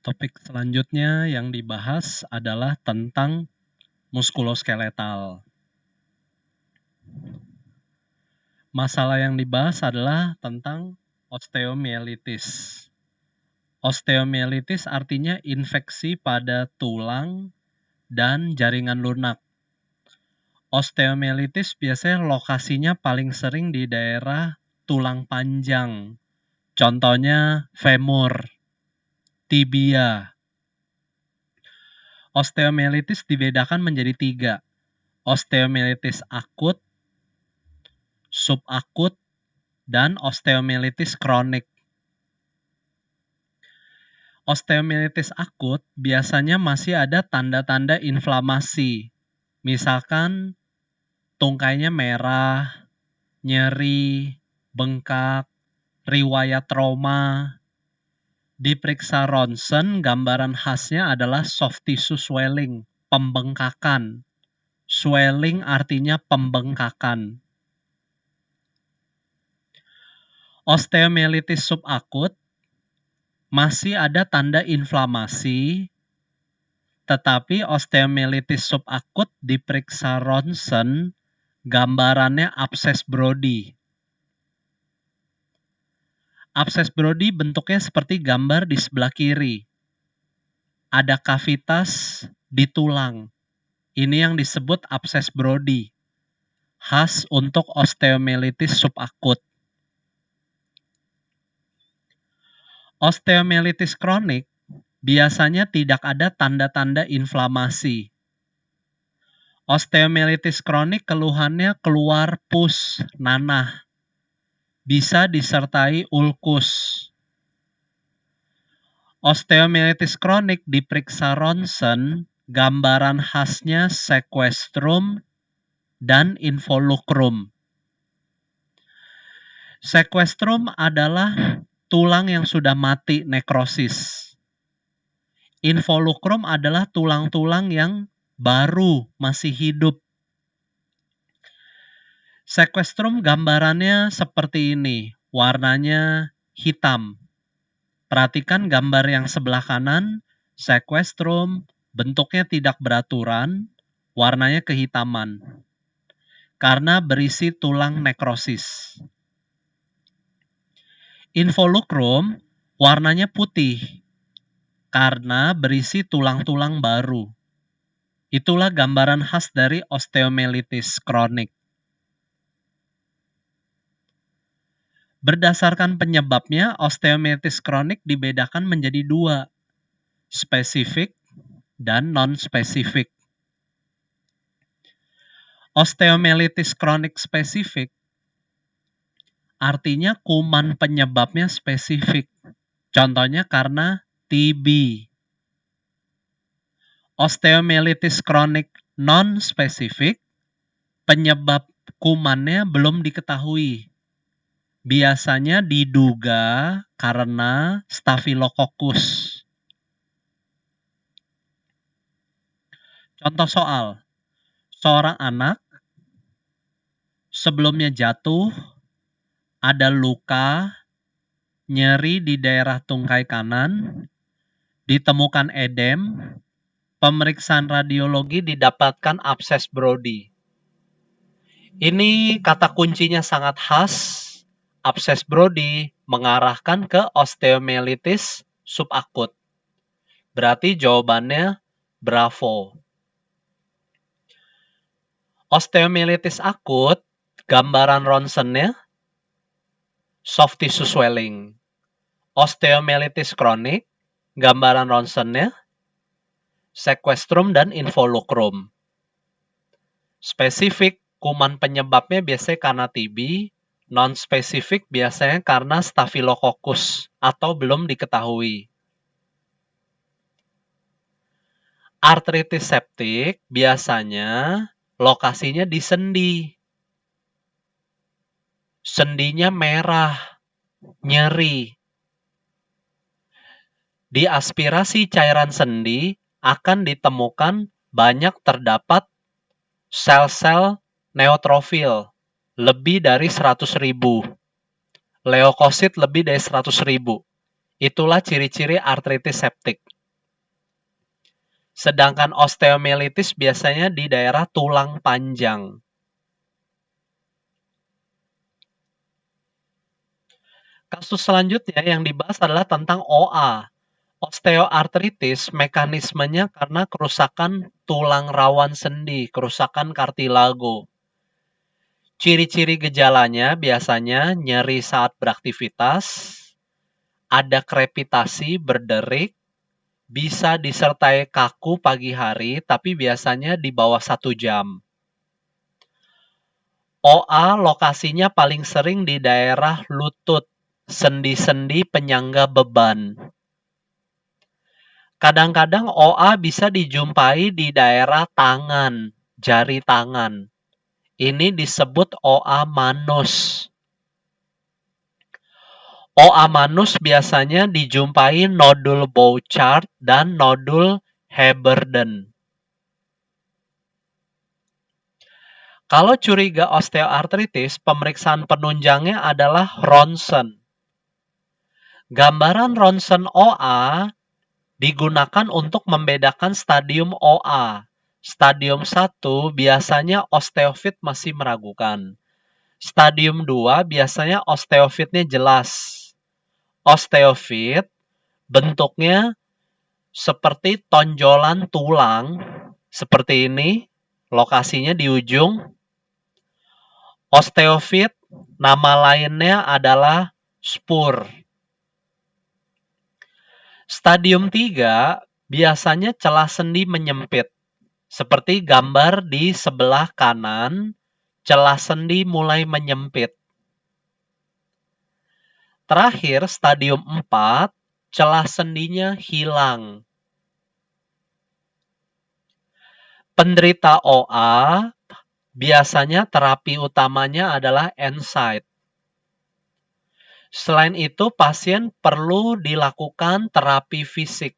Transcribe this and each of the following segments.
Topik selanjutnya yang dibahas adalah tentang muskuloskeletal. Masalah yang dibahas adalah tentang osteomielitis. Osteomielitis artinya infeksi pada tulang dan jaringan lunak. Osteomielitis biasanya lokasinya paling sering di daerah tulang panjang. Contohnya femur, tibia. Osteomielitis dibedakan menjadi 3. Osteomielitis akut, subakut, dan osteomielitis kronik. Osteomielitis akut biasanya masih ada tanda-tanda inflamasi. Misalkan tungkainya merah, nyeri, bengkak, riwayat trauma. Diperiksa ronsen, gambaran khasnya adalah soft tissue swelling, pembengkakan. Swelling artinya pembengkakan. Osteomielitis subakut masih ada tanda inflamasi, tetapi osteomielitis subakut diperiksa ronsen, gambarannya abses Brody. Abses Brody bentuknya seperti gambar di sebelah kiri. Ada kavitas di tulang. Ini yang disebut abses Brody. Khas untuk osteomielitis subakut. Osteomielitis kronik biasanya tidak ada tanda-tanda inflamasi. Osteomielitis kronik keluhannya keluar pus, nanah. Bisa disertai ulkus. Osteomielitis kronik diperiksa ronsen, gambaran khasnya sequestrum dan involucrum. Sequestrum adalah tulang yang sudah mati nekrosis. Involucrum adalah tulang-tulang yang baru masih hidup. Sequestrum gambarannya seperti ini, warnanya hitam. Perhatikan gambar yang sebelah kanan, sequestrum, bentuknya tidak beraturan, warnanya kehitaman. Karena berisi tulang nekrosis. Involucrum, warnanya putih, karena berisi tulang-tulang baru. Itulah gambaran khas dari osteomielitis kronik. Berdasarkan penyebabnya, osteomielitis kronik dibedakan menjadi 2, spesifik dan non-spesifik. Osteomielitis kronik spesifik artinya kuman penyebabnya spesifik. Contohnya karena TB. Osteomielitis kronik non-spesifik, penyebab kumannya belum diketahui. Biasanya diduga karena Staphylococcus. Contoh soal, seorang anak sebelumnya jatuh, ada luka, nyeri di daerah tungkai kanan, ditemukan edem, pemeriksaan radiologi didapatkan abses Brody. Ini kata kuncinya sangat khas. Abses Brody mengarahkan ke osteomielitis subakut. Berarti jawabannya bravo. Osteomielitis akut, gambaran ronsennya soft tissue swelling. Osteomielitis kronik, gambaran ronsennya sequestrum dan involucrum. Spesifik, kuman penyebabnya biasanya karena TB, non-spesifik biasanya karena Staphylococcus atau belum diketahui. Artritis septik biasanya lokasinya di sendi. Sendinya merah, nyeri. Di aspirasi cairan sendi akan ditemukan banyak terdapat sel-sel neutrofil lebih dari 100.000. Leukosit lebih dari 100.000. Itulah ciri-ciri artritis septik. Sedangkan osteomyelitis biasanya di daerah tulang panjang. Kasus selanjutnya yang dibahas adalah tentang OA. Osteoartritis mekanismenya karena kerusakan tulang rawan sendi, kerusakan kartilago. Ciri-ciri gejalanya biasanya nyeri saat beraktivitas, ada krepitasi, berderik, bisa disertai kaku pagi hari, tapi biasanya di bawah 1 jam. OA lokasinya paling sering di daerah lutut, sendi-sendi penyangga beban. Kadang-kadang OA bisa dijumpai di daerah tangan, jari tangan. Ini disebut OA manus. OA manus biasanya dijumpai nodul Bouchard dan nodul Heberden. Kalau curiga osteoartritis, pemeriksaan penunjangnya adalah ronsen. Gambaran ronsen OA digunakan untuk membedakan stadium OA. Stadium 1 biasanya osteofit masih meragukan. Stadium 2 biasanya osteofitnya jelas. Osteofit bentuknya seperti tonjolan tulang, seperti ini, lokasinya di ujung. Osteofit, nama lainnya adalah spur. Stadium 3 biasanya celah sendi menyempit. Seperti gambar di sebelah kanan, celah sendi mulai menyempit. Terakhir, stadium 4, celah sendinya hilang. Penderita OA, biasanya terapi utamanya adalah NSAID. Selain itu, pasien perlu dilakukan terapi fisik.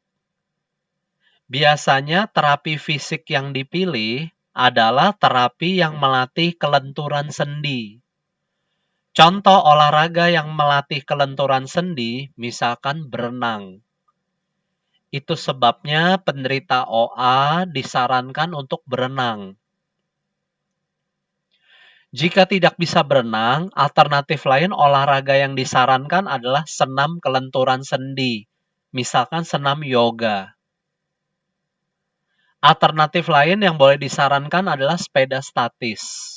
Biasanya terapi fisik yang dipilih adalah terapi yang melatih kelenturan sendi. Contoh olahraga yang melatih kelenturan sendi, misalkan berenang. Itu sebabnya penderita OA disarankan untuk berenang. Jika tidak bisa berenang, alternatif lain olahraga yang disarankan adalah senam kelenturan sendi, misalkan senam yoga. Alternatif lain yang boleh disarankan adalah sepeda statis.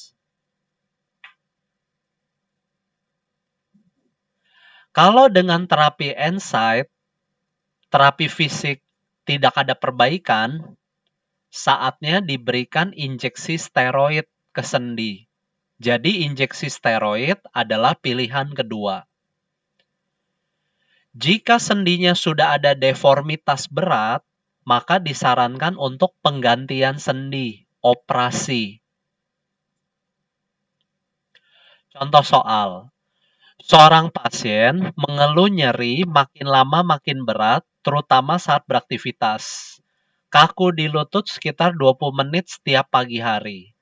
Kalau dengan terapi NSAID, terapi fisik tidak ada perbaikan, saatnya diberikan injeksi steroid ke sendi. Jadi injeksi steroid adalah pilihan kedua. Jika sendinya sudah ada deformitas berat, maka disarankan untuk penggantian sendi, operasi. Contoh soal. Seorang pasien mengeluh nyeri makin lama makin berat, terutama saat beraktivitas. Kaku di lutut sekitar 20 menit setiap pagi hari.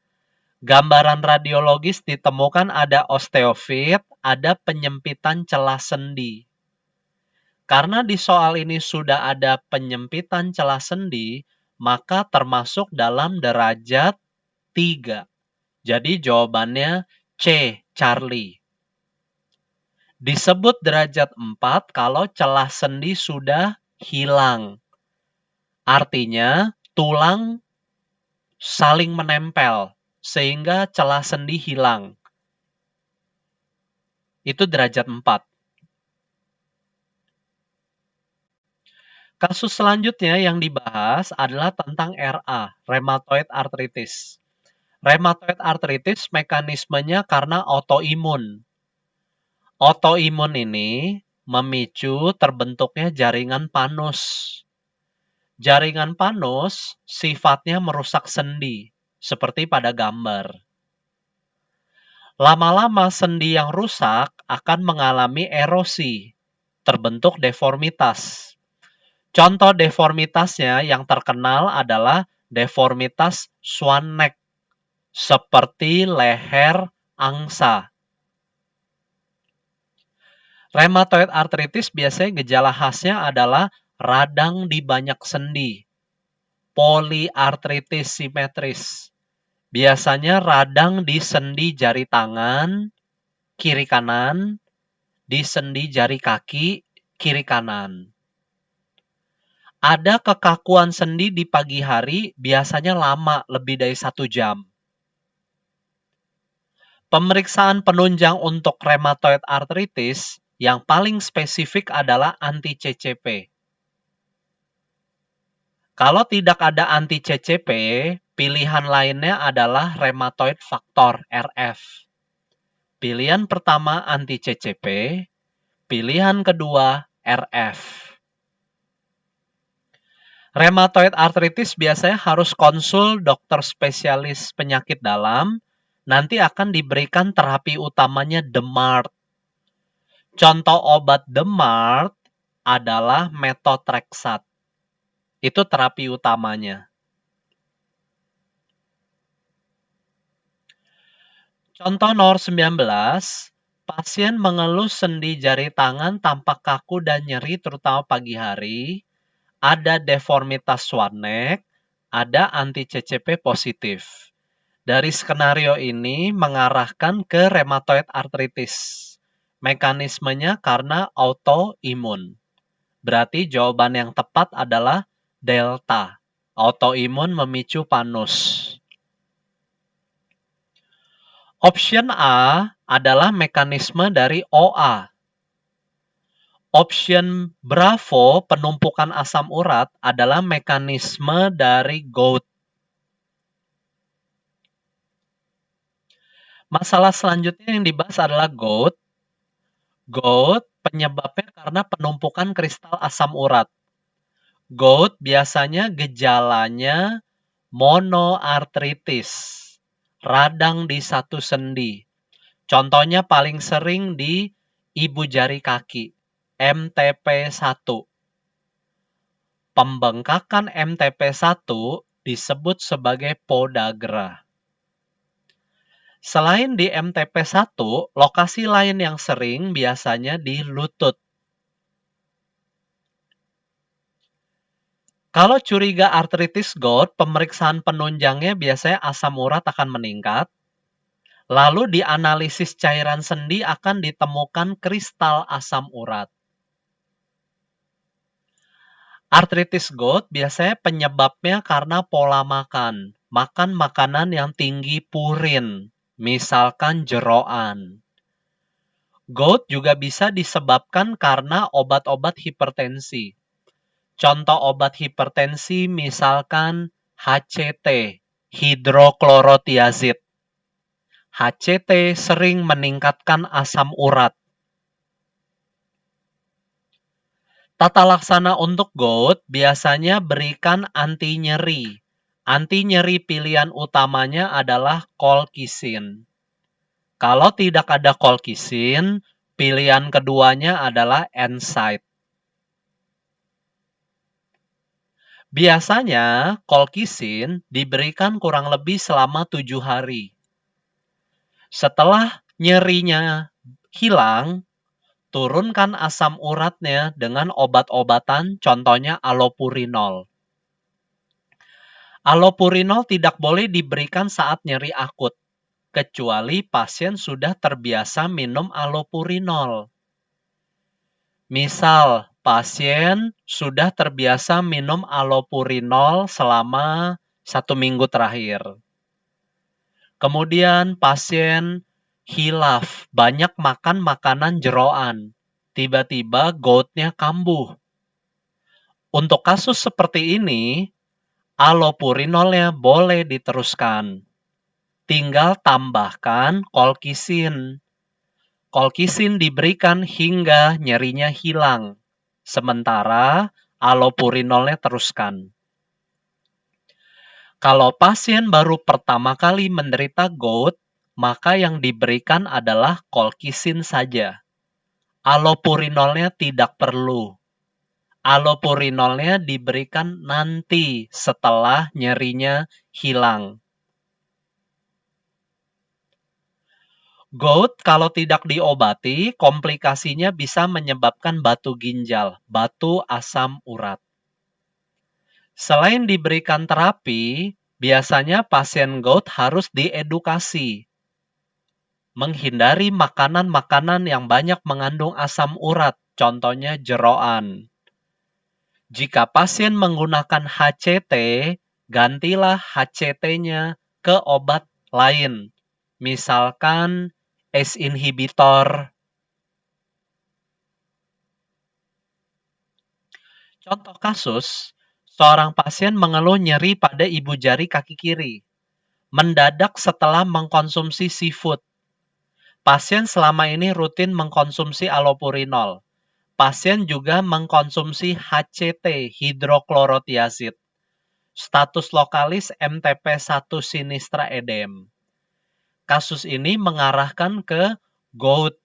Gambaran radiologis ditemukan ada osteofit, ada penyempitan celah sendi. Karena di soal ini sudah ada penyempitan celah sendi, maka termasuk dalam derajat 3. Jadi jawabannya C, Charlie. Disebut derajat 4 kalau celah sendi sudah hilang. Artinya tulang saling menempel sehingga celah sendi hilang. Itu derajat 4. Kasus selanjutnya yang dibahas adalah tentang RA, rheumatoid arthritis. Rheumatoid arthritis mekanismenya karena autoimun. Autoimun ini memicu terbentuknya jaringan panus. Jaringan panus sifatnya merusak sendi, seperti pada gambar. Lama-lama sendi yang rusak akan mengalami erosi, terbentuk deformitas. Contoh deformitasnya yang terkenal adalah deformitas swan neck, seperti leher angsa. Rheumatoid arthritis biasanya gejala khasnya adalah radang di banyak sendi, poliartritis simetris. Biasanya radang di sendi jari tangan, kiri kanan, di sendi jari kaki, kiri kanan. Ada kekakuan sendi di pagi hari, biasanya lama, lebih dari 1 jam. Pemeriksaan penunjang untuk rheumatoid arthritis yang paling spesifik adalah anti-CCP. Kalau tidak ada anti-CCP, pilihan lainnya adalah rheumatoid factor RF. Pilihan pertama anti-CCP, pilihan kedua RF. Rheumatoid arthritis biasanya harus konsul dokter spesialis penyakit dalam, nanti akan diberikan terapi utamanya DMARD. Contoh obat DMARD adalah methotrexate. Itu terapi utamanya. Contoh nomor 19, pasien mengeluh sendi jari tangan tampak kaku dan nyeri terutama pagi hari, ada deformitas Swanneck, ada anti-CCP positif. Dari skenario ini mengarahkan ke rheumatoid arthritis. Mekanismenya karena autoimun. Berarti jawaban yang tepat adalah delta. Autoimun memicu panus. Option A adalah mekanisme dari OA. Option Bravo, penumpukan asam urat, adalah mekanisme dari gout. Masalah selanjutnya yang dibahas adalah gout. Gout penyebabnya karena penumpukan kristal asam urat. Gout biasanya gejalanya monoartritis, radang di satu sendi. Contohnya paling sering di ibu jari kaki, MTP1. Pembengkakan MTP1 disebut sebagai podagra. Selain di MTP1, lokasi lain yang sering biasanya di lutut. Kalau curiga artritis gout, pemeriksaan penunjangnya biasanya asam urat akan meningkat. Lalu di analisis cairan sendi akan ditemukan kristal asam urat. Artritis gout biasanya penyebabnya karena pola makan. Makan makanan yang tinggi purin, misalkan jeroan. Gout juga bisa disebabkan karena obat-obat hipertensi. Contoh obat hipertensi misalkan HCT, hidroklorotiazid. HCT sering meningkatkan asam urat. Tata laksana untuk gout biasanya berikan anti nyeri. Anti nyeri pilihan utamanya adalah colchicine. Kalau tidak ada colchicine, pilihan keduanya adalah NSAID. Biasanya, colchicine diberikan kurang lebih selama 7 hari. Setelah nyerinya hilang, turunkan asam uratnya dengan obat-obatan, contohnya allopurinol. Allopurinol tidak boleh diberikan saat nyeri akut, kecuali pasien sudah terbiasa minum allopurinol. Misal, pasien sudah terbiasa minum allopurinol selama 1 minggu terakhir. Kemudian pasien hilaf, banyak makan makanan jeroan. Tiba-tiba goutnya kambuh. Untuk kasus seperti ini, allopurinolnya boleh diteruskan. Tinggal tambahkan colchicine. Colchicine diberikan hingga nyerinya hilang. Sementara allopurinolnya teruskan. Kalau pasien baru pertama kali menderita gout, maka yang diberikan adalah colchicine saja. Allopurinolnya tidak perlu. Allopurinolnya diberikan nanti setelah nyerinya hilang. Gout kalau tidak diobati, komplikasinya bisa menyebabkan batu ginjal, batu asam urat. Selain diberikan terapi, biasanya pasien gout harus diedukasi menghindari makanan-makanan yang banyak mengandung asam urat, contohnya jeroan. Jika pasien menggunakan HCT, gantilah HCT-nya ke obat lain, misalkan ACE inhibitor. Contoh kasus, seorang pasien mengeluh nyeri pada ibu jari kaki kiri, mendadak setelah mengkonsumsi seafood. Pasien selama ini rutin mengkonsumsi allopurinol. Pasien juga mengkonsumsi HCT, hidroklorotiazid. Status lokalis MTP1 sinistra edem. Kasus ini mengarahkan ke gout,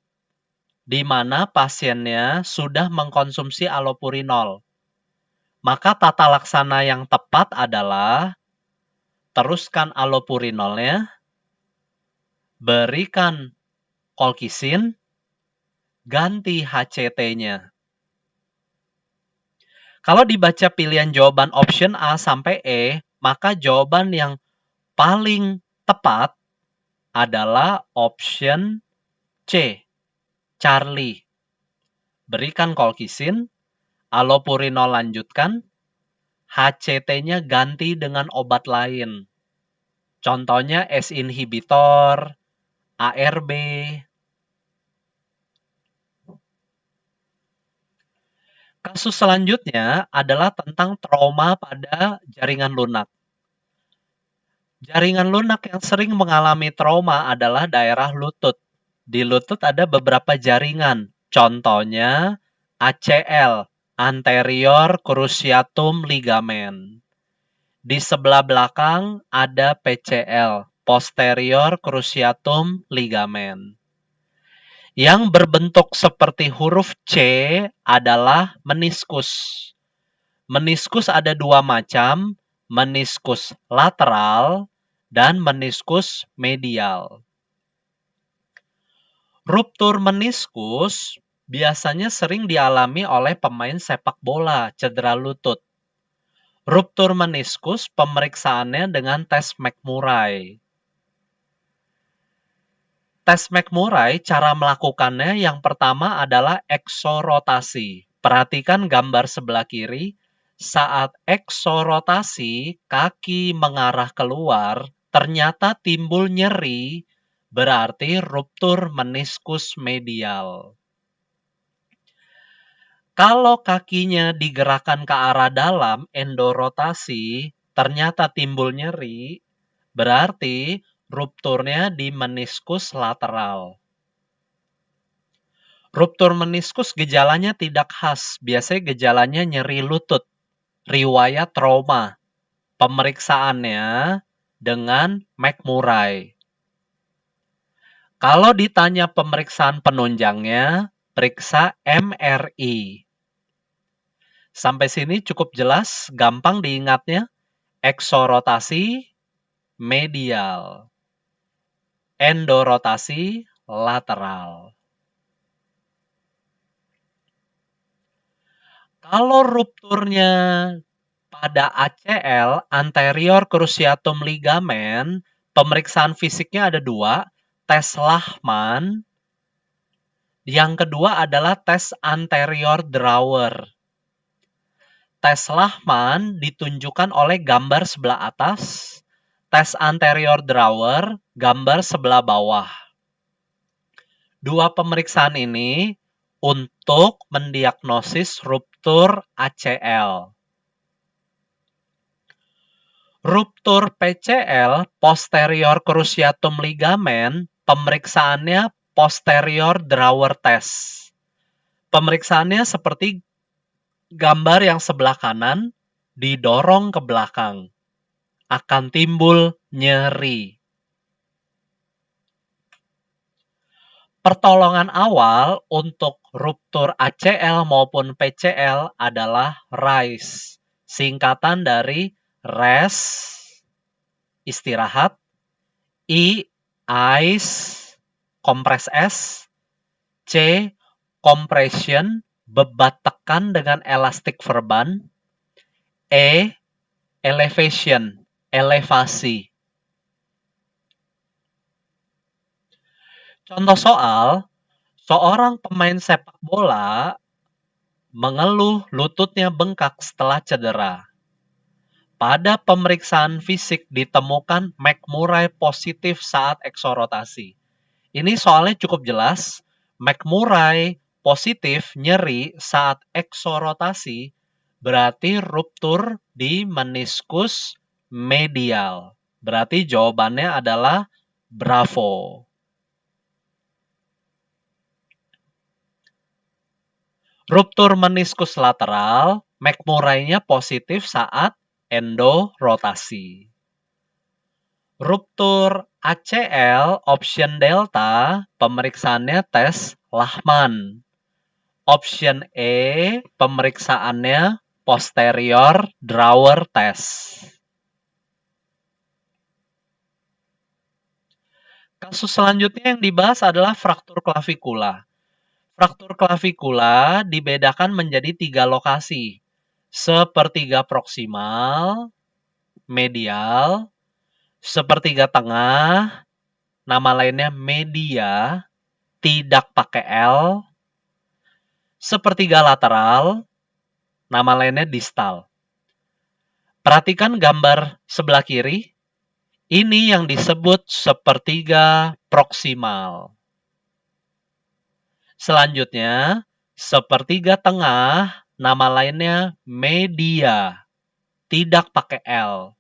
di mana pasiennya sudah mengkonsumsi allopurinol. Maka tata laksana yang tepat adalah teruskan allopurinolnya, berikan colchicine, ganti HCT-nya. Kalau dibaca pilihan jawaban option A sampai E, maka jawaban yang paling tepat adalah option C, Charlie. Berikan colchicine, allopurinol lanjutkan, HCT-nya ganti dengan obat lain. Contohnya ACE inhibitor, ARB. Kasus selanjutnya adalah tentang trauma pada jaringan lunak. Jaringan lunak yang sering mengalami trauma adalah daerah lutut. Di lutut ada beberapa jaringan, contohnya ACL, anterior cruciatum ligament. Di sebelah belakang ada PCL, posterior cruciatum ligament. Yang berbentuk seperti huruf C adalah meniskus. Meniskus ada dua macam, meniskus lateral dan meniskus medial. Ruptur meniskus biasanya sering dialami oleh pemain sepak bola cedera lutut. Ruptur meniskus pemeriksaannya dengan tes McMurray. Tes McMurray, cara melakukannya yang pertama adalah eksorotasi. Perhatikan gambar sebelah kiri. Saat eksorotasi, kaki mengarah keluar, ternyata timbul nyeri, berarti ruptur meniskus medial. Kalau kakinya digerakkan ke arah dalam, endorotasi, ternyata timbul nyeri, berarti rupturnya di meniskus lateral. Ruptur meniskus gejalanya tidak khas, biasanya gejalanya nyeri lutut, riwayat trauma. Pemeriksaannya dengan McMurray. Kalau ditanya pemeriksaan penunjangnya, periksa MRI. Sampai sini cukup jelas, gampang diingatnya. Eksorotasi, medial. Endorotasi, lateral. Kalau rupturnya pada ACL, anterior cruciatum ligament, pemeriksaan fisiknya ada dua, tes Lachman. Yang kedua adalah tes anterior drawer. Tes Lachman ditunjukkan oleh gambar sebelah atas, tes anterior drawer, gambar sebelah bawah. Dua pemeriksaan ini untuk mendiagnosis ruptur ACL. Ruptur PCL, posterior cruciatum ligament, pemeriksaannya posterior drawer test. Pemeriksaannya seperti gambar yang sebelah kanan, didorong ke belakang. Akan timbul nyeri. Pertolongan awal untuk ruptur ACL maupun PCL adalah RICE, singkatan dari rest, istirahat, I, ice, kompres S, C, compression, bebat tekan dengan elastik verban, E, elevation, elevasi. Contoh soal, seorang pemain sepak bola mengeluh lututnya bengkak setelah cedera. Pada pemeriksaan fisik ditemukan McMurray positif saat eksorotasi. Ini soalnya cukup jelas. McMurray positif nyeri saat eksorotasi berarti ruptur di meniskus medial. Berarti jawabannya adalah bravo. Ruptur meniskus lateral, McMurray-nya positif saat endorotasi. Ruptur ACL option delta, pemeriksaannya tes Lachman. Option E, pemeriksaannya posterior drawer test. Kasus selanjutnya yang dibahas adalah fraktur klavikula. Fraktur klavikula dibedakan menjadi 3 lokasi. Sepertiga proksimal, medial, sepertiga tengah, nama lainnya media, tidak pakai L, sepertiga lateral, nama lainnya distal. Perhatikan gambar sebelah kiri, ini yang disebut sepertiga proksimal. Selanjutnya, sepertiga tengah, nama lainnya media, tidak pakai L.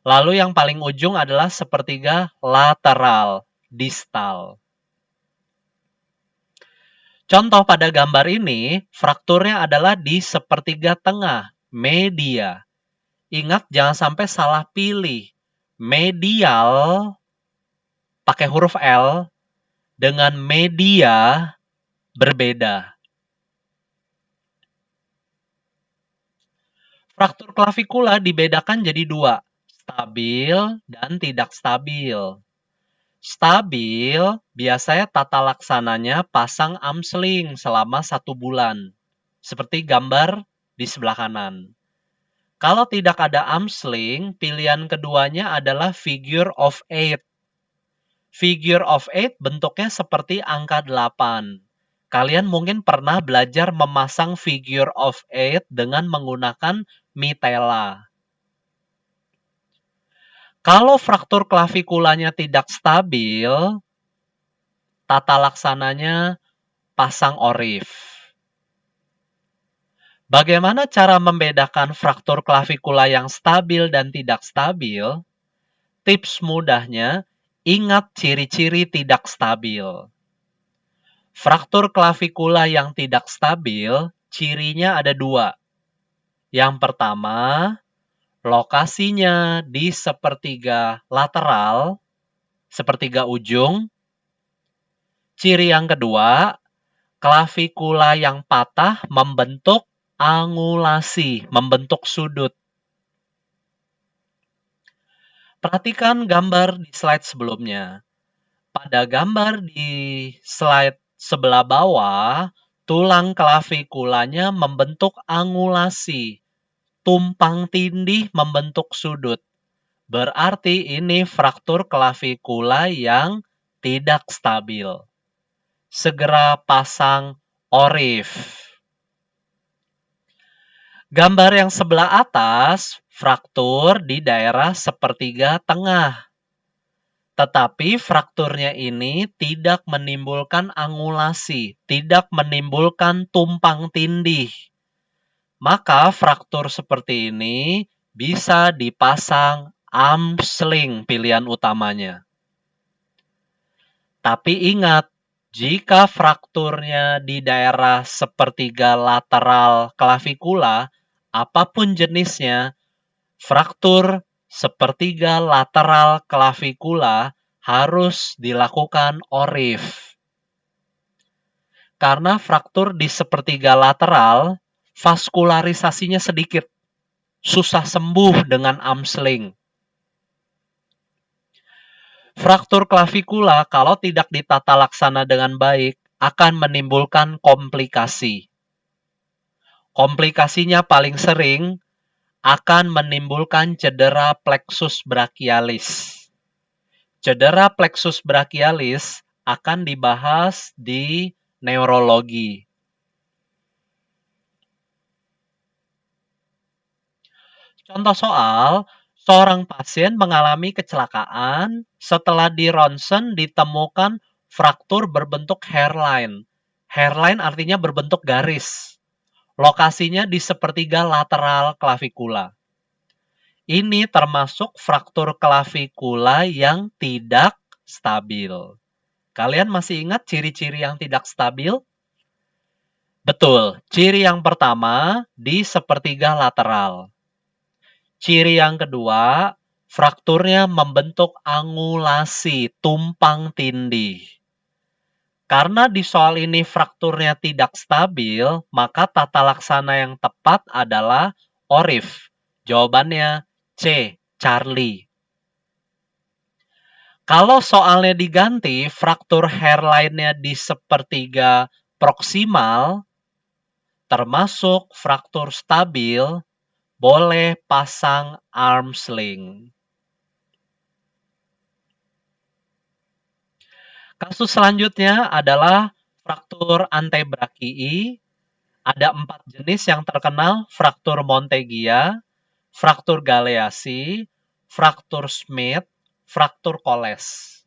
Lalu yang paling ujung adalah sepertiga lateral, distal. Contoh pada gambar ini, frakturnya adalah di sepertiga tengah, media. Ingat jangan sampai salah pilih. Medial pakai huruf L dengan media berbeda. Fraktur klavikula dibedakan jadi 2, stabil dan tidak stabil. Stabil, biasanya tata laksananya pasang amsling selama 1 bulan. Seperti gambar di sebelah kanan. Kalau tidak ada amsling, pilihan keduanya adalah figure of 8. Figure of 8 bentuknya seperti angka 8. Kalian mungkin pernah belajar memasang figure of 8 dengan menggunakan mitela. Kalau fraktur klavikulanya tidak stabil, tata laksananya pasang orif. Bagaimana cara membedakan fraktur klavikula yang stabil dan tidak stabil? Tips mudahnya, ingat ciri-ciri tidak stabil. Fraktur klavikula yang tidak stabil, cirinya ada 2. Yang pertama, lokasinya di sepertiga lateral, sepertiga ujung. Ciri yang kedua, klavikula yang patah membentuk angulasi, membentuk sudut. Perhatikan gambar di slide sebelumnya. Pada gambar di slide sebelah bawah, tulang klavikulanya membentuk angulasi. Tumpang tindih membentuk sudut. Berarti ini fraktur klavikula yang tidak stabil. Segera pasang orif. Gambar yang sebelah atas, fraktur di daerah sepertiga tengah. Tetapi frakturnya ini tidak menimbulkan angulasi, tidak menimbulkan tumpang tindih. Maka fraktur seperti ini bisa dipasang amsling pilihan utamanya. Tapi ingat, jika frakturnya di daerah sepertiga lateral klavikula, apapun jenisnya, fraktur sepertiga lateral klavikula harus dilakukan orif. Karena fraktur di sepertiga lateral, vaskularisasinya sedikit. Susah sembuh dengan amsling. Fraktur klavikula kalau tidak ditata laksana dengan baik akan menimbulkan komplikasi. Komplikasinya paling sering akan menimbulkan cedera plexus brachialis. Cedera plexus brachialis akan dibahas di neurologi. Contoh soal, seorang pasien mengalami kecelakaan setelah di ronsen ditemukan fraktur berbentuk hairline. Hairline artinya berbentuk garis. Lokasinya di sepertiga lateral klavikula. Ini termasuk fraktur klavikula yang tidak stabil. Kalian masih ingat ciri-ciri yang tidak stabil? Betul, ciri yang pertama di sepertiga lateral. Ciri yang kedua, frakturnya membentuk angulasi, tumpang tindih. Karena di soal ini frakturnya tidak stabil, maka tata laksana yang tepat adalah ORIF. Jawabannya C, Charlie. Kalau soalnya diganti, fraktur hairline-nya di sepertiga proksimal, termasuk fraktur stabil, boleh pasang arm sling. Kasus selanjutnya adalah fraktur antebrakii. Ada 4 jenis yang terkenal, fraktur Montegia, fraktur Galeazzi, fraktur Smith, fraktur Koles.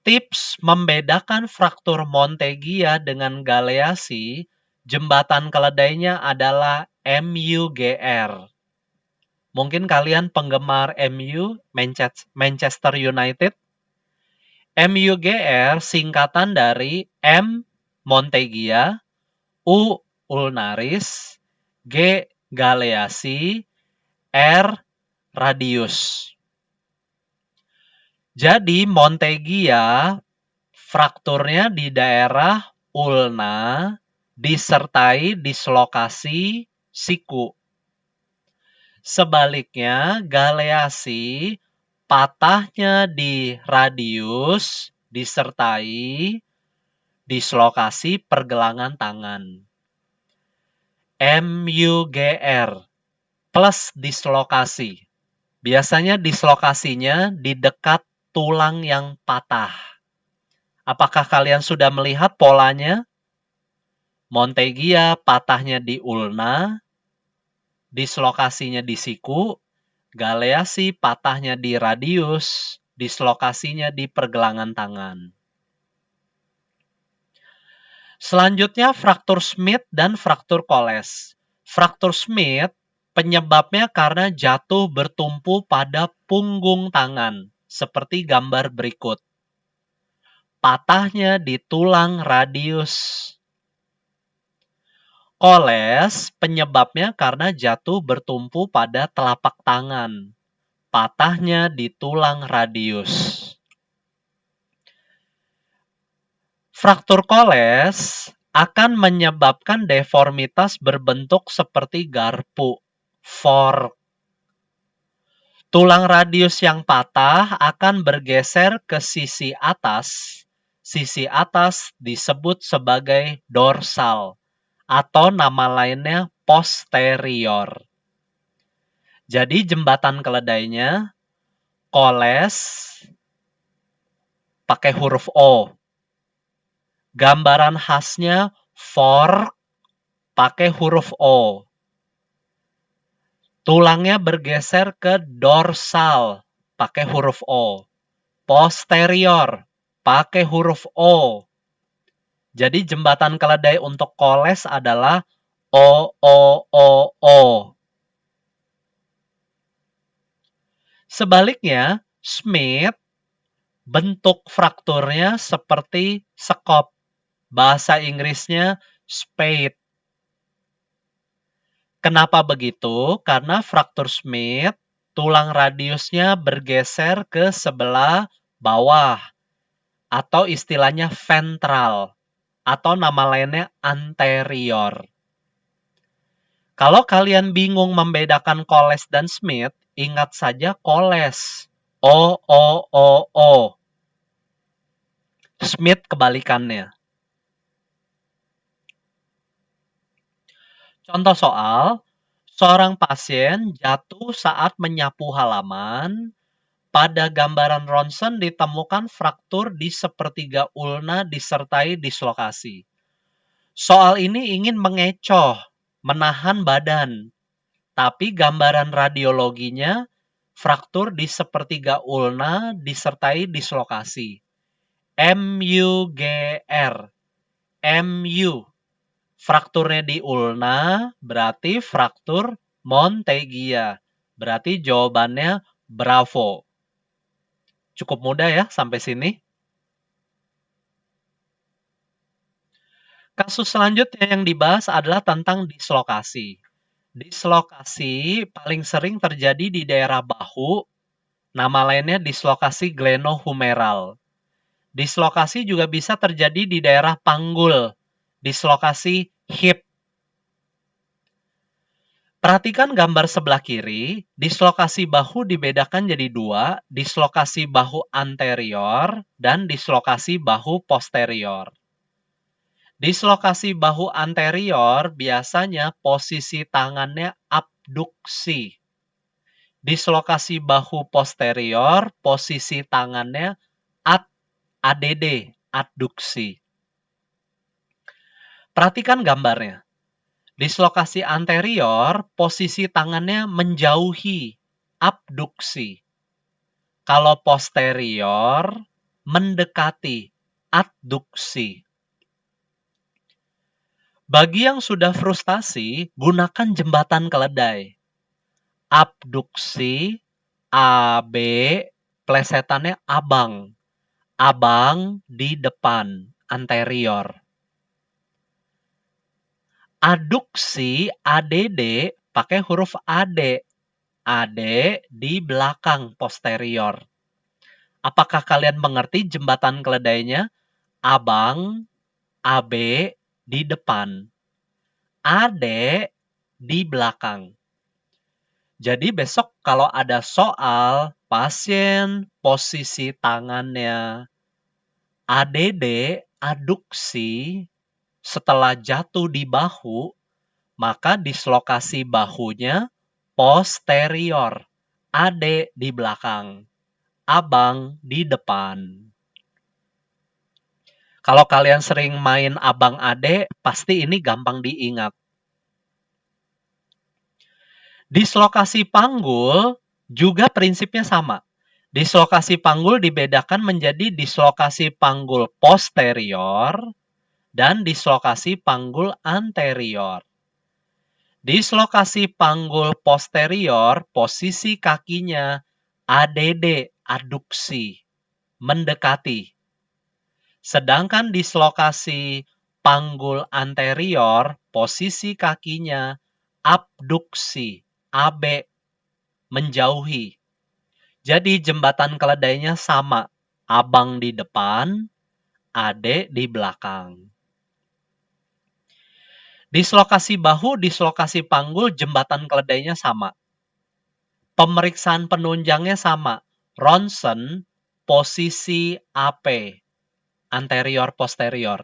Tips membedakan fraktur Montegia dengan Galeazzi, jembatan keledainya adalah MUGR. Mungkin kalian penggemar MU, Manchester United. MUGR singkatan dari M, Montegia, U, ulnaris, G, Galeazzi, R, radius. Jadi Montegia frakturnya di daerah ulna disertai dislokasi siku. Sebaliknya Galeazzi patahnya di radius disertai dislokasi pergelangan tangan. MUGR plus dislokasi. Biasanya dislokasinya di dekat tulang yang patah. Apakah kalian sudah melihat polanya? Montegia patahnya di ulna, dislokasinya di siku, Galeazzi patahnya di radius, dislokasinya di pergelangan tangan. Selanjutnya fraktur Smith dan fraktur Koles. Fraktur Smith penyebabnya karena jatuh bertumpu pada punggung tangan, seperti gambar berikut. Patahnya di tulang radius. Koles penyebabnya karena jatuh bertumpu pada telapak tangan. Patahnya di tulang radius. Fraktur Koles akan menyebabkan deformitas berbentuk seperti garpu, fork. Tulang radius yang patah akan bergeser ke sisi atas. Sisi atas disebut sebagai dorsal atau nama lainnya posterior. Jadi jembatan keledainya Koles pakai huruf O. Gambaran khasnya fork pakai huruf O. Tulangnya bergeser ke dorsal pakai huruf O. Posterior pakai huruf O. Jadi jembatan keledai untuk Koles adalah O, O, O, O. Sebaliknya, Smith bentuk frakturnya seperti sekop. Bahasa Inggrisnya spade. Kenapa begitu? Karena fraktur Smith, tulang radiusnya bergeser ke sebelah bawah. Atau istilahnya ventral. Atau nama lainnya anterior. Kalau kalian bingung membedakan Koles dan Smith, ingat saja Koles. O, O, O, O. Smith kebalikannya. Contoh soal, Seorang pasien jatuh saat menyapu halaman. Pada gambaran ronsen ditemukan fraktur di sepertiga ulna disertai dislokasi. Soal ini ingin mengecoh, menahan badan, tapi gambaran radiologinya fraktur di sepertiga ulna disertai dislokasi. MUGR. MU. Frakturnya di ulna berarti fraktur Montegia. Berarti jawabannya bravo. Cukup mudah ya sampai sini. Kasus selanjutnya yang dibahas adalah tentang dislokasi. Dislokasi paling sering terjadi di daerah bahu, nama lainnya dislokasi glenohumeral. Dislokasi juga bisa terjadi di daerah panggul, dislokasi hip. Perhatikan gambar sebelah kiri, dislokasi bahu dibedakan jadi dua, dislokasi bahu anterior dan dislokasi bahu posterior. Dislokasi bahu anterior biasanya posisi tangannya abduksi. Dislokasi bahu posterior posisi tangannya ADD, adduksi. Perhatikan gambarnya. Dislokasi anterior posisi tangannya menjauhi, abduksi. Kalau posterior mendekati, adduksi. Bagi yang sudah frustasi, gunakan jembatan keledai. Abduksi, AB, plesetannya abang. Abang di depan, anterior. Aduksi, ADD, pakai huruf AD. AD di belakang, posterior. Apakah kalian mengerti jembatan keledainya? Abang, AB di depan. AD di belakang. Jadi besok kalau ada soal pasien posisi tangannya ADD, adduksi, setelah jatuh di bahu, maka dislokasi bahunya posterior. AD di belakang, abang di depan. Kalau kalian sering main abang ade, pasti ini gampang diingat. Dislokasi panggul juga prinsipnya sama. Dislokasi panggul dibedakan menjadi dislokasi panggul posterior dan dislokasi panggul anterior. Dislokasi panggul posterior, posisi kakinya ADD, adduksi, mendekati. Sedangkan dislokasi panggul anterior, posisi kakinya abduksi, AB, menjauhi. Jadi jembatan keledainya sama, abang di depan, ade di belakang. Dislokasi bahu, dislokasi panggul, jembatan keledainya sama. Pemeriksaan penunjangnya sama, ronsen, posisi AP, anterior posterior.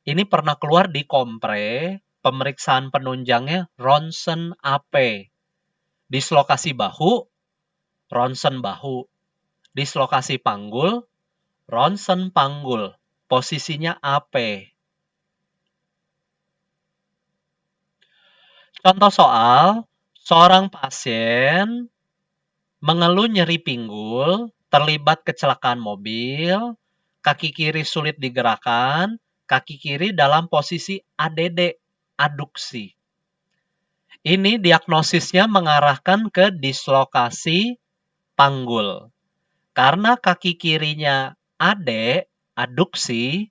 Ini pernah keluar di kompre, pemeriksaan penunjangnya ronsen AP. Dislokasi bahu, ronsen bahu. Dislokasi panggul, ronsen panggul. Posisinya AP. Contoh soal, seorang pasien mengeluh nyeri pinggul, terlibat kecelakaan mobil, kaki kiri sulit digerakkan, kaki kiri dalam posisi ADD, adduksi. Ini diagnosisnya mengarahkan ke dislokasi panggul. Karena kaki kirinya AD, adduksi,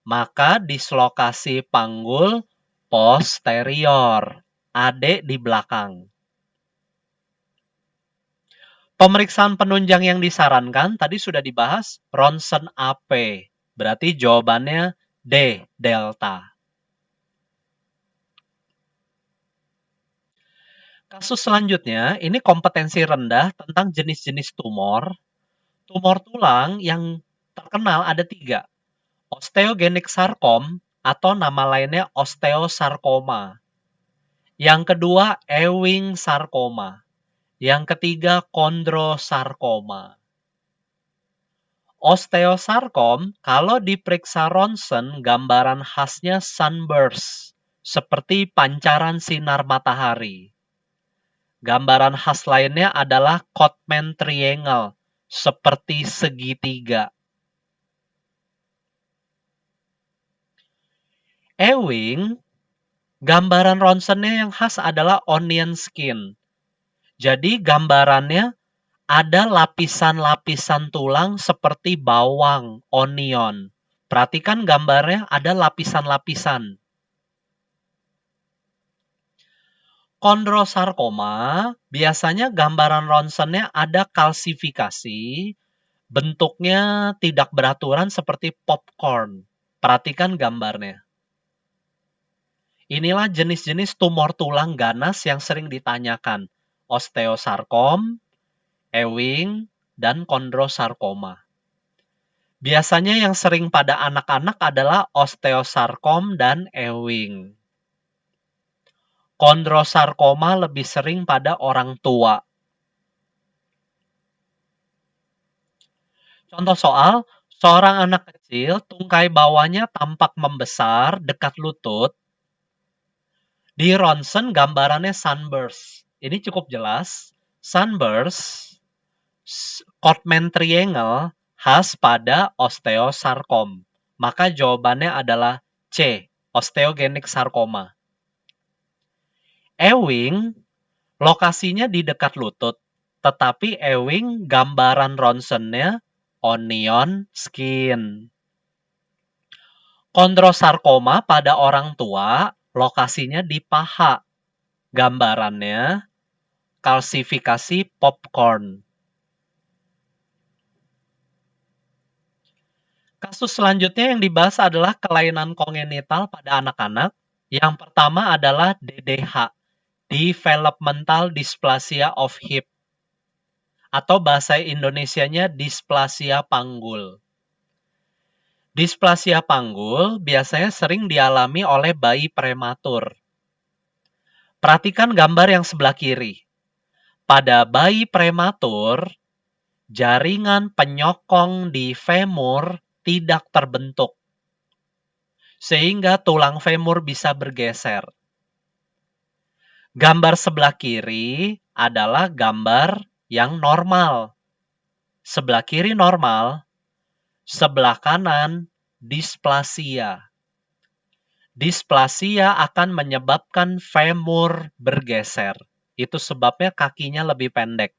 maka dislokasi panggul posterior, AD di belakang. Pemeriksaan penunjang yang disarankan tadi sudah dibahas, ronsen AP. Berarti jawabannya D, delta. Kasus selanjutnya, ini kompetensi rendah tentang jenis-jenis tumor. Tumor tulang yang terkenal ada 3. Osteogenic sarkom atau nama lainnya osteosarkoma. Yang kedua, Ewing sarkoma. Yang ketiga, kondrosarkoma. Osteosarkom, kalau diperiksa ronsen, gambaran khasnya sunburst, seperti pancaran sinar matahari. Gambaran khas lainnya adalah Codman triangle, seperti segitiga. Ewing, gambaran ronsennya yang khas adalah onion skin. Jadi gambarannya ada lapisan-lapisan tulang seperti bawang, onion. Perhatikan gambarnya ada lapisan-lapisan. Kondrosarkoma, biasanya gambaran ronsennya ada kalsifikasi, bentuknya tidak beraturan seperti popcorn. Perhatikan gambarnya. Inilah jenis-jenis tumor tulang ganas yang sering ditanyakan. Osteosarkom, Ewing, dan kondrosarkoma. Biasanya yang sering pada anak-anak adalah osteosarkom dan Ewing. Kondrosarkoma lebih sering pada orang tua. Contoh soal, seorang anak kecil, tungkai bawahnya tampak membesar dekat lutut. Di ronsen gambarannya sunburst. Ini cukup jelas. Sunburst, Codman triangle, khas pada osteosarkom. Maka jawabannya adalah C, osteogenic sarkoma. Ewing, lokasinya di dekat lutut. Tetapi Ewing gambaran ronsennya onion skin. Kondrosarkoma pada orang tua, lokasinya di paha. Gambarannya kalsifikasi popcorn. Kasus selanjutnya yang dibahas adalah kelainan kongenital pada anak-anak. Yang pertama adalah DDH, Developmental Dysplasia of Hip, atau bahasa Indonesianya displasia panggul. Displasia panggul biasanya sering dialami oleh bayi prematur. Perhatikan gambar yang sebelah kiri. Pada bayi prematur, jaringan penyokong di femur tidak terbentuk, sehingga tulang femur bisa bergeser. Gambar sebelah kiri adalah gambar yang normal. Sebelah kiri normal, sebelah kanan displasia. Displasia akan menyebabkan femur bergeser. Itu sebabnya kakinya lebih pendek.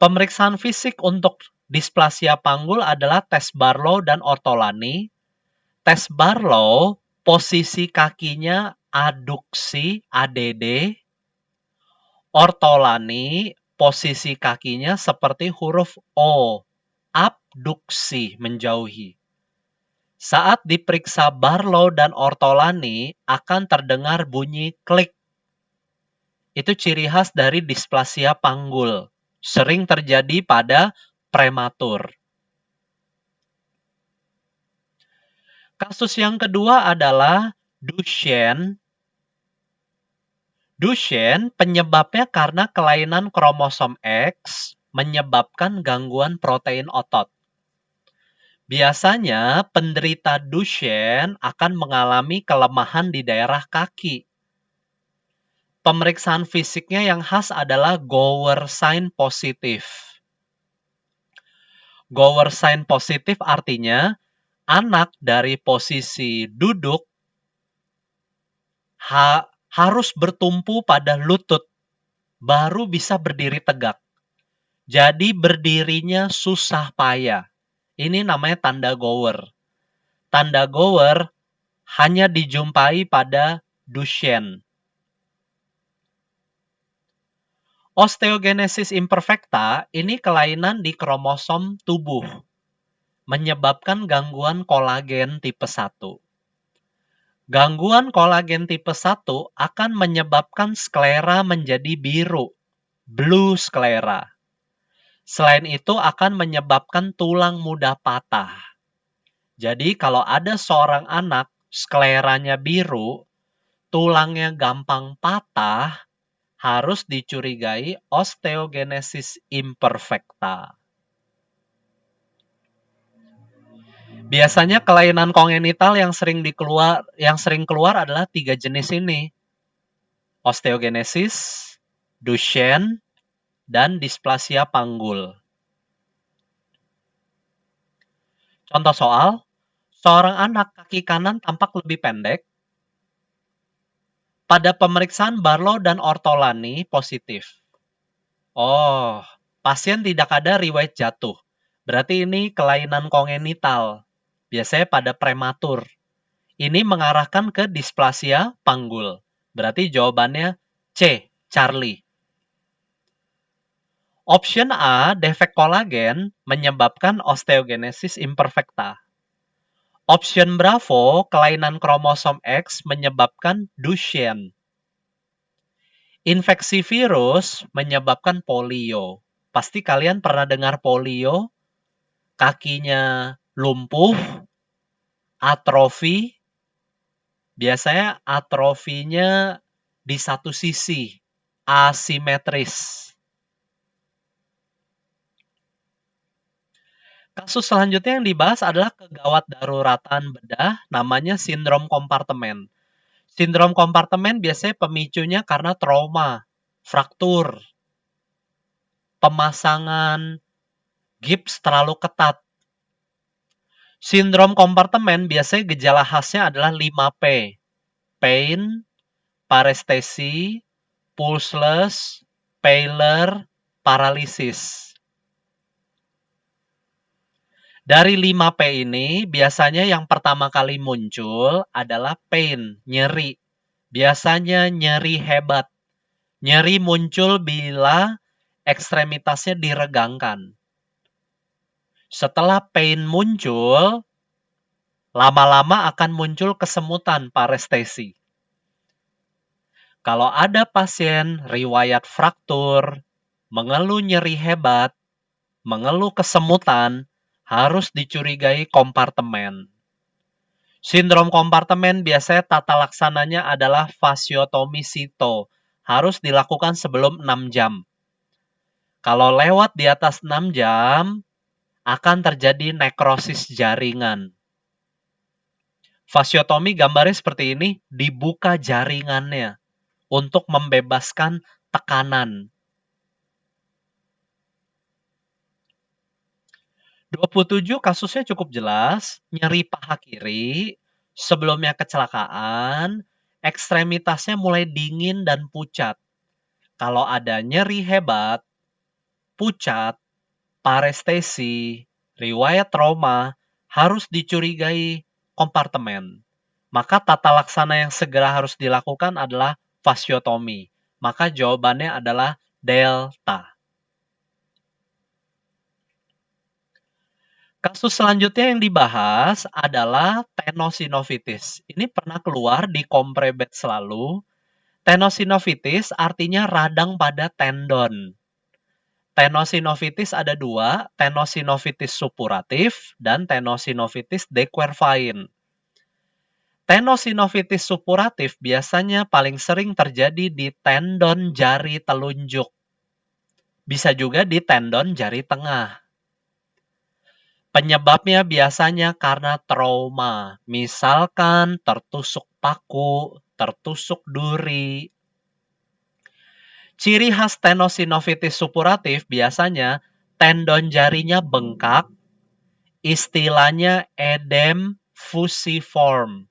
Pemeriksaan fisik untuk displasia panggul adalah tes Barlow dan ortolani. Tes Barlow, posisi kakinya aduksi, ADD. Ortolani, posisi kakinya seperti huruf O, abduksi, menjauhi. Saat diperiksa Barlow dan ortolani, akan terdengar bunyi klik. Itu ciri khas dari displasia panggul. Sering terjadi pada prematur. Kasus yang kedua adalah Duchenne. Duchenne penyebabnya karena kelainan kromosom X menyebabkan gangguan protein otot. Biasanya penderita Duchenne akan mengalami kelemahan di daerah kaki. Pemeriksaan fisiknya yang khas adalah Gower sign positif. Gower sign positif artinya anak dari posisi duduk harus bertumpu pada lutut baru bisa berdiri tegak. Jadi berdirinya susah payah. Ini namanya tanda Gower. Tanda Gower hanya dijumpai pada Duchenne. Osteogenesis imperfecta ini kelainan di kromosom tubuh, menyebabkan gangguan kolagen tipe 1. Gangguan kolagen tipe 1 akan menyebabkan sklera menjadi biru, blue sklera. Selain itu akan menyebabkan tulang mudah patah. Jadi kalau ada seorang anak skleranya biru, tulangnya gampang patah, harus dicurigai osteogenesis imperfecta. Biasanya kelainan kongenital yang sering keluar adalah 3 jenis ini. Osteogenesis, Duchenne, dan displasia panggul. Contoh soal, seorang anak kaki kanan tampak lebih pendek. Pada pemeriksaan Barlow dan Ortolani positif. Oh, pasien tidak ada riwayat jatuh. Berarti ini kelainan kongenital. Biasanya pada prematur. Ini mengarahkan ke displasia panggul. Berarti jawabannya C, Charlie. Option A, defek kolagen menyebabkan osteogenesis imperfecta. Option Bravo, kelainan kromosom X menyebabkan Duchenne. Infeksi virus menyebabkan polio. Pasti kalian pernah dengar polio, kakinya lumpuh, atrofi. Biasanya atrofinya di satu sisi, asimetris. Kasus selanjutnya yang dibahas adalah kegawat daruratan bedah, namanya sindrom kompartemen. Sindrom kompartemen biasanya pemicunya karena trauma, fraktur, pemasangan gips terlalu ketat. Sindrom kompartemen biasanya gejala khasnya adalah 5P. Pain, parestesi, pulseless, pallor, paralysis. Dari 5P ini, biasanya yang pertama kali muncul adalah pain, nyeri. Biasanya nyeri hebat. Nyeri muncul bila ekstremitasnya diregangkan. Setelah pain muncul, lama-lama akan muncul kesemutan, parestesi. Kalau ada pasien riwayat fraktur, mengeluh nyeri hebat, mengeluh kesemutan, harus dicurigai kompartemen. Sindrom kompartemen biasanya tata laksananya adalah fasiotomi sito. Harus dilakukan sebelum 6 jam. Kalau lewat di atas 6 jam, akan terjadi nekrosis jaringan. Fasiotomi gambarnya seperti ini, dibuka jaringannya untuk membebaskan tekanan. 27 kasusnya cukup jelas, nyeri paha kiri, sebelumnya kecelakaan, ekstremitasnya mulai dingin dan pucat. Kalau ada nyeri hebat, pucat, parestesi, riwayat trauma, harus dicurigai kompartemen. Maka tata laksana yang segera harus dilakukan adalah fasiotomi. Maka jawabannya adalah delta. Kasus selanjutnya yang dibahas adalah tenosinovitis. Ini pernah keluar di komprebet selalu. Tenosinovitis artinya radang pada tendon. Tenosinovitis ada 2, tenosinovitis suppuratif dan tenosinovitis dequervain. Tenosinovitis suppuratif biasanya paling sering terjadi di tendon jari telunjuk. Bisa juga di tendon jari tengah. Penyebabnya biasanya karena trauma, misalkan tertusuk paku, tertusuk duri. Ciri khas tenosinovitis suppuratif biasanya tendon jarinya bengkak, istilahnya edem fusiform.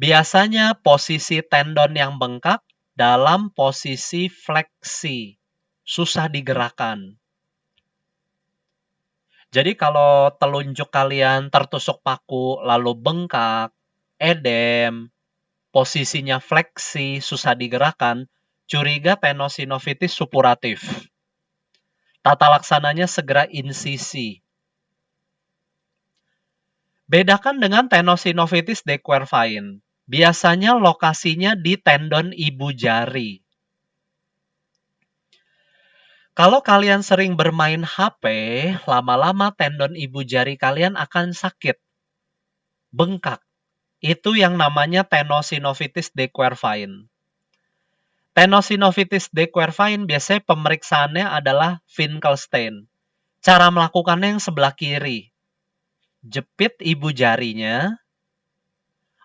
Biasanya posisi tendon yang bengkak dalam posisi fleksi, susah digerakkan. Jadi kalau telunjuk kalian tertusuk paku lalu bengkak, edem, posisinya fleksi, susah digerakkan, curiga tenosinovitis suppuratif. Tata laksananya segera insisi. Bedakan dengan tenosinovitis dequervain. Biasanya lokasinya di tendon ibu jari. Kalau kalian sering bermain HP, lama-lama tendon ibu jari kalian akan sakit, bengkak. itu yang namanya tenosynovitis de Quervain. Tenosynovitis de Quervain biasanya pemeriksaannya adalah Finkelstein. Cara melakukannya yang sebelah kiri. Jepit ibu jarinya,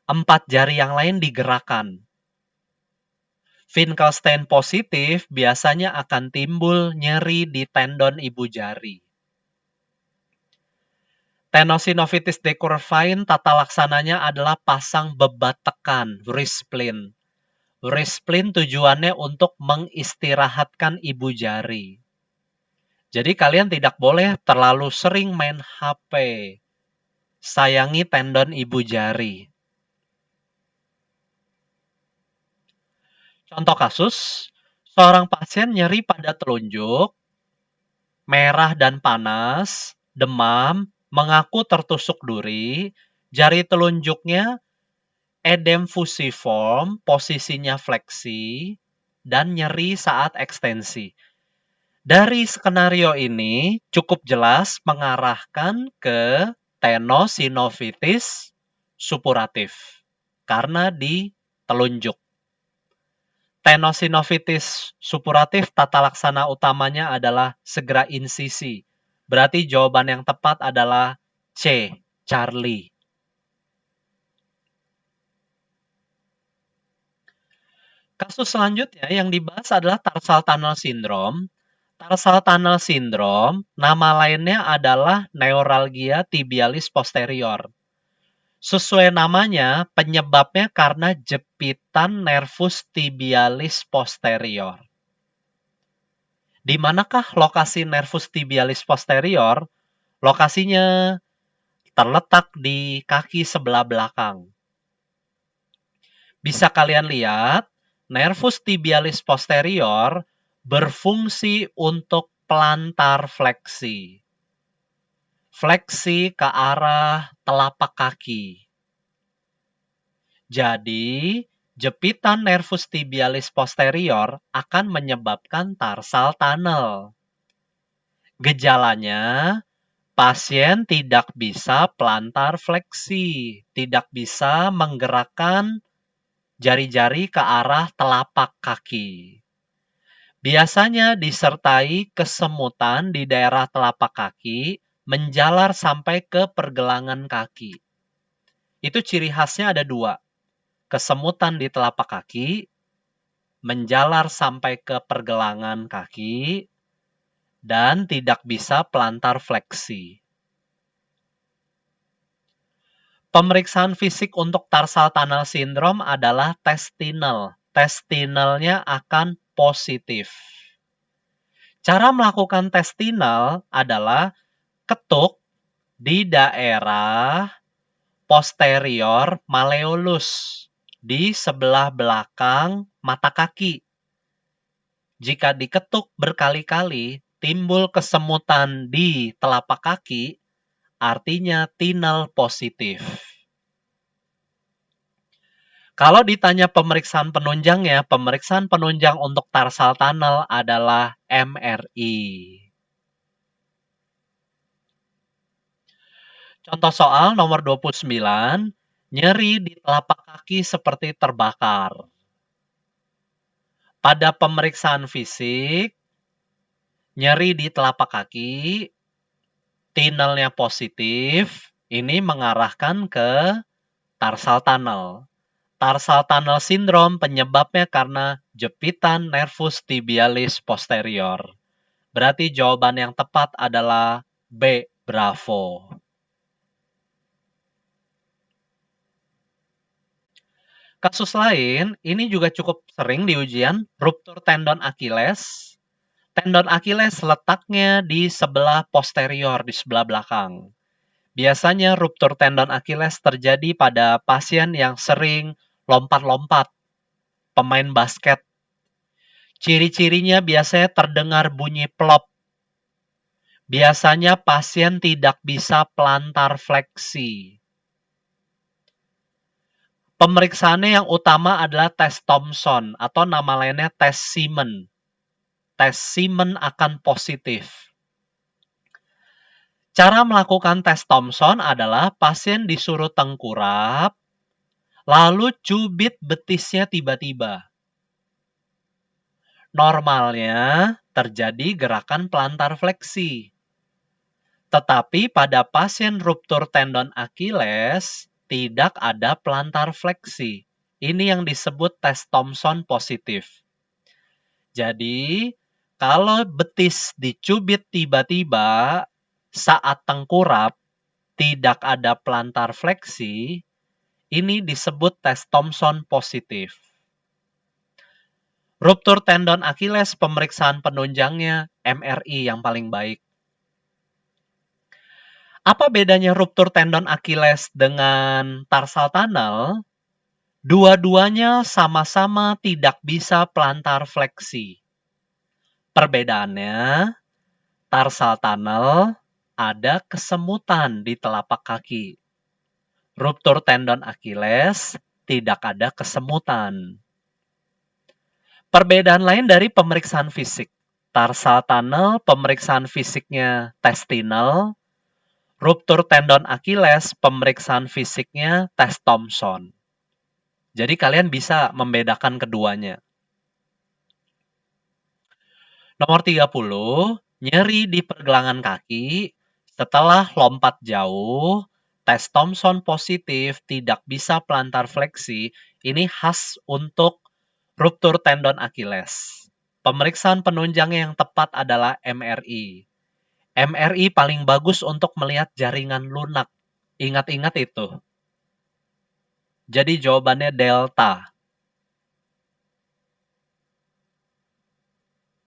4 jari yang lain digerakkan. Finkelstein positif biasanya akan timbul nyeri di tendon ibu jari. Tenosynovitis de Quervain tata laksananya adalah pasang bebat tekan, wrist splint. Wrist splint tujuannya untuk mengistirahatkan ibu jari. Jadi kalian tidak boleh terlalu sering main HP. Sayangi tendon ibu jari. Contoh kasus, seorang pasien nyeri pada telunjuk, merah dan panas, demam, mengaku tertusuk duri, jari telunjuknya edem fusiform, posisinya fleksi, dan nyeri saat ekstensi. Dari skenario ini cukup jelas mengarahkan ke tenosynovitis supuratif karena di telunjuk. Tenosynovitis supuratif tata laksana utamanya adalah segera insisi. Berarti jawaban yang tepat adalah C, Charlie. Kasus selanjutnya yang dibahas adalah tarsal tunnel syndrome. Tarsal tunnel syndrome, nama lainnya adalah neuralgia tibialis posterior. Sesuai namanya, penyebabnya karena jepitan nervus tibialis posterior. Di manakah lokasi nervus tibialis posterior? Lokasinya terletak di kaki sebelah belakang. Bisa kalian lihat, nervus tibialis posterior berfungsi untuk plantar fleksi. Fleksi ke arah telapak kaki. Jadi, jepitan nervus tibialis posterior akan menyebabkan tarsal tunnel. Gejalanya, pasien tidak bisa plantar fleksi, tidak bisa menggerakkan jari-jari ke arah telapak kaki. Biasanya disertai kesemutan di daerah telapak kaki, menjalar sampai ke pergelangan kaki. Itu ciri khasnya ada 2. Kesemutan di telapak kaki, menjalar sampai ke pergelangan kaki, dan tidak bisa plantar fleksi. Pemeriksaan fisik untuk tarsal tunnel syndrome adalah testinal. Testinalnya akan positif. Cara melakukan testinal adalah ketuk di daerah posterior malleolus di sebelah belakang mata kaki. Jika diketuk berkali-kali, timbul kesemutan di telapak kaki, artinya tinal positif. Kalau ditanya pemeriksaan penunjangnya, pemeriksaan penunjang untuk tarsal tunnel adalah MRI. Contoh soal nomor 29, nyeri di telapak kaki seperti terbakar. Pada pemeriksaan fisik, nyeri di telapak kaki, tinalnya positif, ini mengarahkan ke tarsal tunnel. Tarsal tunnel syndrome penyebabnya karena jepitan nervus tibialis posterior. Berarti jawaban yang tepat adalah B, bravo. Kasus lain, ini juga cukup sering di ujian, ruptur tendon Achilles. Tendon Achilles letaknya di sebelah posterior, di sebelah belakang. Biasanya ruptur tendon Achilles terjadi pada pasien yang sering lompat-lompat, pemain basket. Ciri-cirinya biasanya terdengar bunyi plop. Biasanya pasien tidak bisa plantar fleksi. Pemeriksaannya yang utama adalah tes Thomson atau nama lainnya tes Simon. Tes Simon akan positif. Cara melakukan tes Thomson adalah pasien disuruh tengkurap, Lalu cubit betisnya tiba-tiba. Normalnya terjadi gerakan plantar fleksi. Tetapi pada pasien ruptur tendon Achilles, tidak ada plantar fleksi. Ini yang disebut tes Thompson positif. Jadi, kalau betis dicubit tiba-tiba saat tengkurap, tidak ada plantar fleksi, ini disebut tes Thompson positif. Ruptur tendon Achilles, pemeriksaan penunjangnya MRI yang paling baik. Apa bedanya ruptur tendon Achilles dengan tarsal tunnel? Dua-duanya sama-sama tidak bisa plantar fleksi. Perbedaannya, tarsal tunnel ada kesemutan di telapak kaki. Ruptur tendon Achilles tidak ada kesemutan. Perbedaan lain dari pemeriksaan fisik. Tarsal tunnel pemeriksaan fisiknya testinal. Ruptur tendon Achilles pemeriksaan fisiknya tes Thompson. Jadi kalian bisa membedakan keduanya. Nomor 30, nyeri di pergelangan kaki setelah lompat jauh, tes Thompson positif, tidak bisa plantar fleksi. Ini khas untuk ruptur tendon Achilles. Pemeriksaan penunjangnya yang tepat adalah MRI. MRI paling bagus untuk melihat jaringan lunak. Ingat-ingat itu. Jadi jawabannya delta.